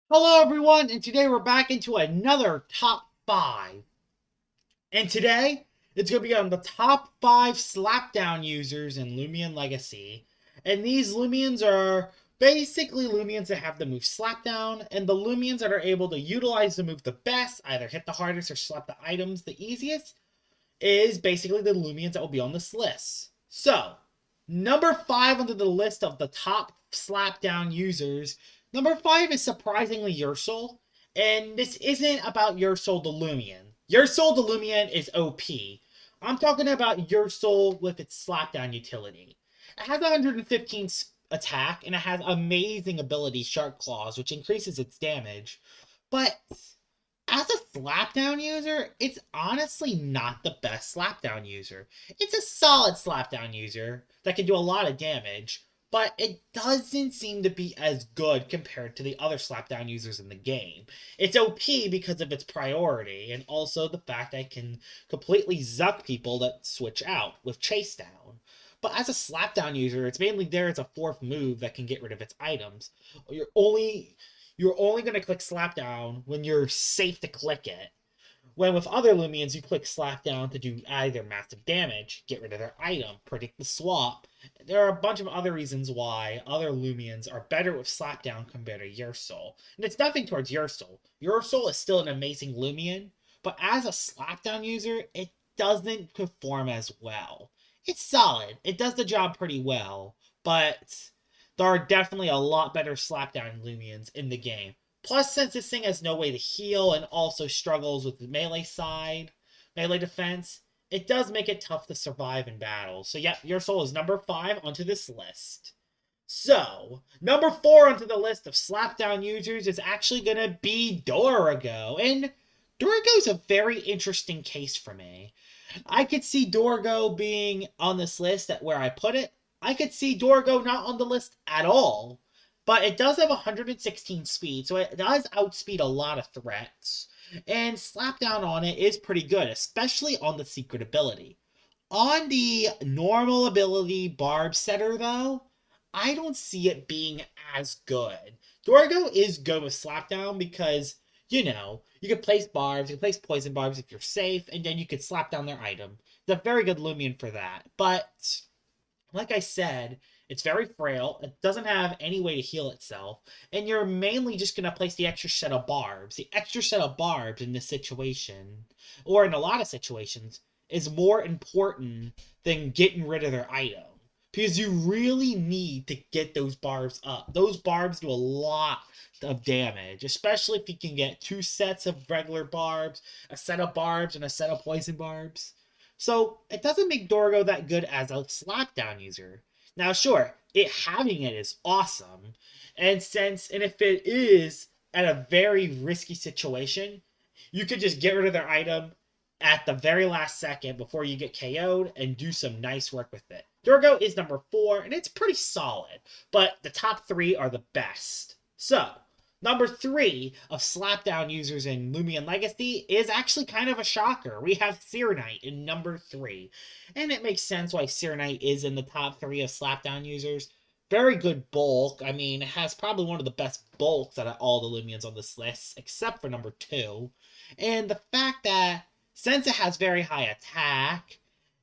Hello everyone, and today we're back into another top 5. And today, it's going to be on the top 5 slapdown users in Loomian Legacy. And these Loomians are basically Loomians that have the move slapdown, and the Loomians that are able to utilize the move the best, either hit the hardest or slap the items the easiest, is basically the Loomians that will be on this list. So, number 5 under the list of the top slapdown users, number 5 is surprisingly Ursul. And this isn't about Ursul the Loomian. Ursul the Loomian is OP. I'm talking about Ursul with its slapdown utility. It has 115 attack and it has amazing ability Shark Claws, which increases its damage. But as a slapdown user, it's honestly not the best slapdown user. It's a solid slapdown user that can do a lot of damage, but it doesn't seem to be as good compared to the other slapdown users in the game. It's OP because of its priority, and also the fact that it can completely zuck people that switch out with Chase Down. But as a slapdown user, it's mainly there as a fourth move that can get rid of its items. You're only going to click slap down when you're safe to click it. When with other Loomians, you click slap down to do either massive damage, get rid of their item, predict the swap. There are a bunch of other reasons why other Loomians are better with slap down compared to Ursul. And it's nothing towards Ursul. Ursul is still an amazing Loomian, but as a slapdown user, it doesn't perform as well. It's solid. It does the job pretty well, but there are definitely a lot better slapdown Loomians in the game. Plus, since this thing has no way to heal and also struggles with the melee side, melee defense, it does make it tough to survive in battle. So, yep, Ursul is number 5 onto this list. So, number 4 onto the list of slapdown users is actually going to be Dorgo. And Dorgo's a very interesting case for me. I could see Dorgo being on this list at where I put it. I could see Dorgo not on the list at all. But it does have 116 speed, so it does outspeed a lot of threats. And slapdown on it is pretty good, especially on the secret ability. On the normal ability Barb Setter, though, I don't see it being as good. Dorgo is good with slapdown because, you can place barbs, you can place poison barbs if you're safe, and then you can slap down their item. It's a very good Lumion for that. But like I said, it's very frail. It doesn't have any way to heal itself. And you're mainly just going to place the extra set of barbs. The extra set of barbs in this situation, or in a lot of situations, is more important than getting rid of their item. Because you really need to get those barbs up. Those barbs do a lot of damage, especially if you can get 2 sets of regular barbs, a set of barbs, and a set of poison barbs. So it doesn't make Dorgo that good as a slapdown user. Now, sure, having it is awesome, and if it is at a very risky situation, you could just get rid of their item at the very last second before you get KO'd and do some nice work with it. Dorgo is number 4, and it's pretty solid, but the top 3 are the best. So, number 3 of slapdown users in Loomian Legacy is actually kind of a shocker. We have Serenite in number 3. And it makes sense why Serenite is in the top 3 of slapdown users. Very good bulk. I mean, it has probably one of the best bulks out of all the Loomians on this list, except for number 2. And the fact that since it has very high attack,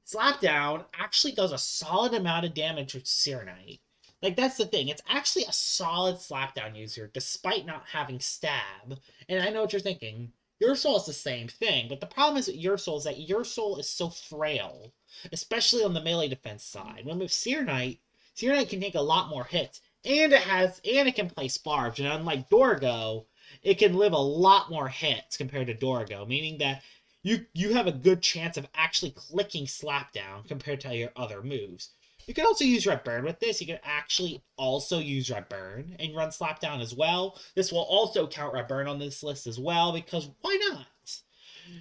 Slapdown actually does a solid amount of damage with Serenite. Like, that's the thing. It's actually a solid slapdown user, despite not having stab. And I know what you're thinking. Ursul is the same thing, but the problem is with Ursul is that Ursul is so frail, especially on the melee defense side. When with Serenite, Serenite can take a lot more hits, and it can play barbs. And unlike Dorgo, it can live a lot more hits compared to Dorgo, meaning that you have a good chance of actually clicking Slapdown compared to your other moves. You can also use Red Burn with this. You can actually also use Red Burn and run Slapdown as well. This will also count Red Burn on this list as well, because why not?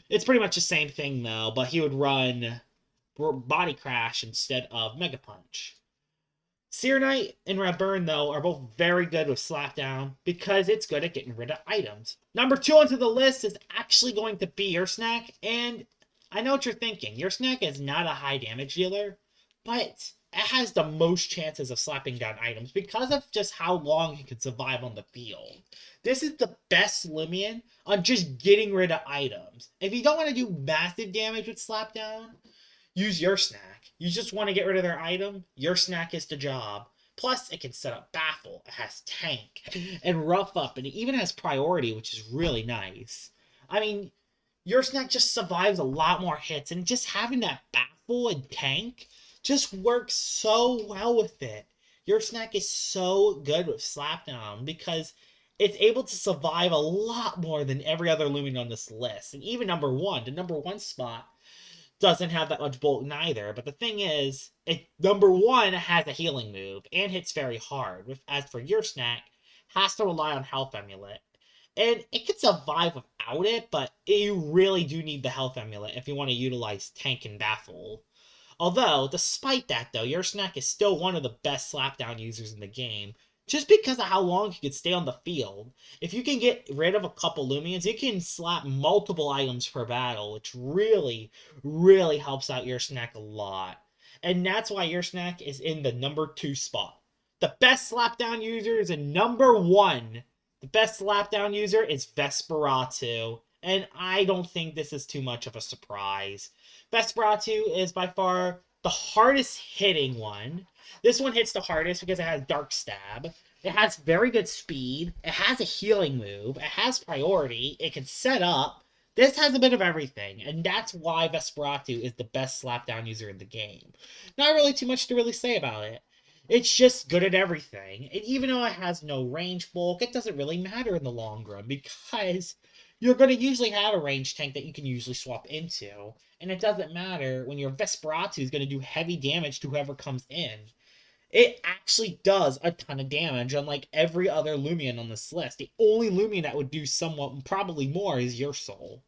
It's pretty much the same thing though, but he would run Body Crash instead of Mega Punch. Serenite and Red Burn, though, are both very good with Slapdown because it's good at getting rid of items. Number 2 onto the list is actually going to be Your Snack, and I know what you're thinking. Your Snack is not a high damage dealer, but has the most chances of slapping down items because of just how long he can survive on the field. This is the best Loomian on just getting rid of items. If you don't want to do massive damage with slapdown, use your snack. You just want to get rid of their item, your snack is the job. Plus, it can set up Baffle, it has Tank, and Rough Up, and it even has Priority, which is really nice. I mean, your snack just survives a lot more hits, and just having that Baffle and Tank just works so well with it. Your snack is so good with Slapdown because it's able to survive a lot more than every other Lumen on this list. And even number one, the number one spot, doesn't have that much bulk neither. But the thing is, number one has a healing move and hits very hard. As for your snack, has to rely on Health Amulet. And it can survive without it, but you really do need the Health Amulet if you want to utilize Tank and Baffle. Although, despite that though, your snack is still one of the best slapdown users in the game, just because of how long he can stay on the field. If you can get rid of a couple Loomians, you can slap multiple items per battle, which really, really helps out your snack a lot. And that's why your snack is in the number 2 spot. The best slapdown user is in number 1. The best slapdown user is Vesperatu, and I don't think this is too much of a surprise. Vesperatu is by far the hardest hitting one. This one hits the hardest because it has Dark Stab. It has very good speed. It has a healing move. It has priority. It can set up. This has a bit of everything, and that's why Vesperatu is the best slapdown user in the game. Not really too much to really say about it. It's just good at everything. And even though it has no range bulk, it doesn't really matter in the long run because you're going to usually have a range tank that you can usually swap into. And it doesn't matter when your Vesperatu is going to do heavy damage to whoever comes in. It actually does a ton of damage, unlike every other Loomian on this list. The only Loomian that would do somewhat, probably more, is your soul.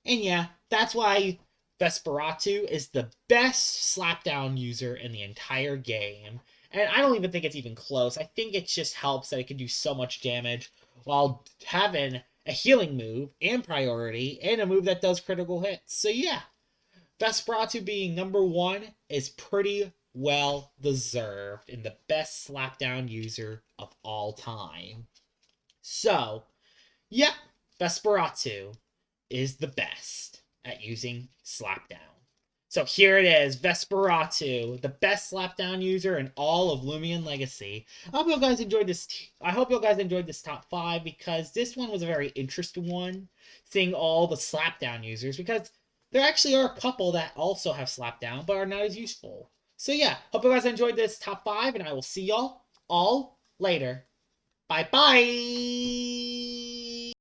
And yeah, that's why Vesperatu is the best slapdown user in the entire game. And I don't even think it's even close. I think it just helps that it can do so much damage while having a healing move and priority and a move that does critical hits. So yeah, Vesperatu being number 1 is pretty well deserved and the best slapdown user of all time. So, yeah, Vesperatu is the best at using slapdown. So here it is, Vesperatu, the best slapdown user in all of Loomian Legacy. I hope you guys enjoyed this. I hope you guys enjoyed this top 5 because this one was a very interesting one, seeing all the slapdown users, because there actually are a couple that also have slapdown but are not as useful. So yeah, hope you guys enjoyed this top 5, and I will see y'all all later. Bye bye.